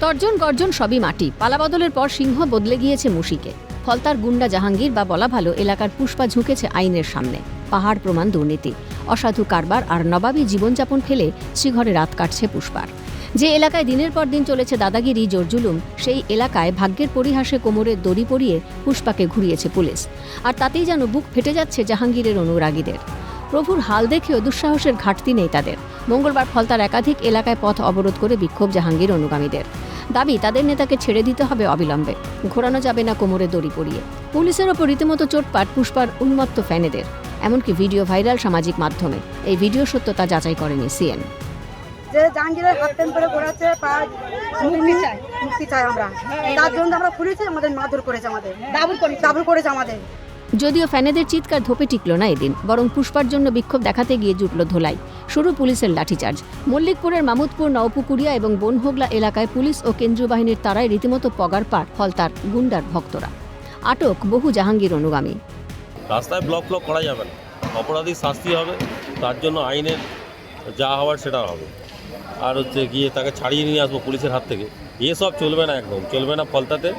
তর্জন গর্জন সবই মাটি। পালাবদলের পর সিংহ বদলে গিয়েছে মুশিকে। ফলতার গুন্ডা জাহাঙ্গীর বা বলা ভালো এলাকার পুষ্পা ঝুঁকেছে আইনের সামনে। পাহাড় প্রমাণ দুর্নীতি, অসাধু কারবার আর নবাবী জীবনযাপন ফেলে শ্রীঘরে রাত কাটছে পুষ্পার। যে এলাকায় দিনের পর দিন চলেছে দাদাগিরি জোরজুলুম, সেই এলাকায় ভাগ্যের পরিহাসে কোমরের দড়ি পরিয়ে পুষ্পাকে ঘুরিয়েছে পুলিশ। আর তাতেই যেন বুক ফেটে যাচ্ছে জাহাঙ্গীরের অনুরাগীদের। প্রভুর হাল দেখেও দুঃসাহসের ঘাটতি নেই তাদের। মঙ্গলবার ফলতার একাধিক এলাকায় পথ অবরোধ করে বিক্ষোভ জাহাঙ্গীর অনুগামীদের। দাবি তাদের নেতাকে ছেড়ে দিতে হবে অবিলম্বে, ঘোরানো যাবে না কোমরে দড়ি পরিয়ে। পুলিশের ওপর রীতিমতো চোটপাট পুষ্পার উন্মত্ত ফ্যানেদের। এমনকি ভিডিও ভাইরাল সামাজিক মাধ্যমে। এই ভিডিও সত্যতা যাচাই করেনি সিএন। যে জাহাঙ্গীরের হাত টেন করে ঘোরাচ্ছে, মুক্তি চাই আমরা। তার জন্য আমরা পুলিশে আমাদের মারধর করেছে, আমাদের ডাবল করেছে আমাদের। যদিও ফ্যানেদের চিৎকার ধোপে টিকল না এদিন, বরং পুষ্পার জন্য বিক্ষোভ দেখাতে গিয়ে জুটল ধোলাই। শুরু পুলিশের লাঠিচার্জ। মল্লিকপুরের মামুদপুর, নওপুকুরিয়া এবং বনহোগলা এলাকায় পুলিশ ও কেন্দ্রীয় বাহিনীর তারায় রীতিমতো পগার পার ফলতার গুন্ডার ভক্তরা। আটক বহু জাহাঙ্গীর অনুগামী। রাস্তায় ব্লক করা যাবে না, অপরাধীর শাস্তি হবে, তার জন্য আইনের যা হওয়ার সেটা হবে। আর হচ্ছে গিয়ে তাকে ছাড়িয়ে নিয়ে আসবো পুলিশের হাত থেকে, এসব চলবে না, একদম চলবে না ফলতাতে।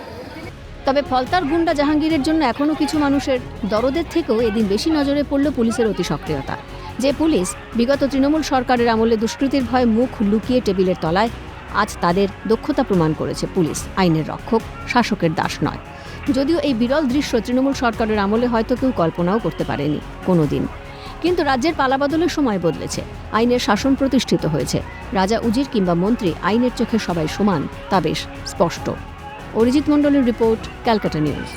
তবে ফলতার গুন্ডা জাহাঙ্গীরের জন্য এখনও কিছু মানুষের দরদের থেকেও এদিন বেশি নজরে পড়ল পুলিশের অতি সক্রিয়তা। যে পুলিশ বিগত তৃণমূল সরকারের আমলে দুষ্কৃতির ভয়ে মুখ লুকিয়ে টেবিলের তলায়, আজ তাদের দক্ষতা প্রমাণ করেছে পুলিশ আইনের রক্ষক, শাসকের দাস নয়। যদিও এই বিরল দৃশ্য তৃণমূল সরকারের আমলে হয়তো কেউ কল্পনাও করতে পারেনি কোনোদিন। কিন্তু রাজ্যের পালাবদলের সময় বদলেছে, আইনের শাসন প্রতিষ্ঠিত হয়েছে। রাজা উজির কিংবা মন্ত্রী, আইনের চোখে সবাই সমান, তা বেশ স্পষ্ট। অরিজিৎ মণ্ডলের রিপোর্ট, ক্যালকাটা নিউজ।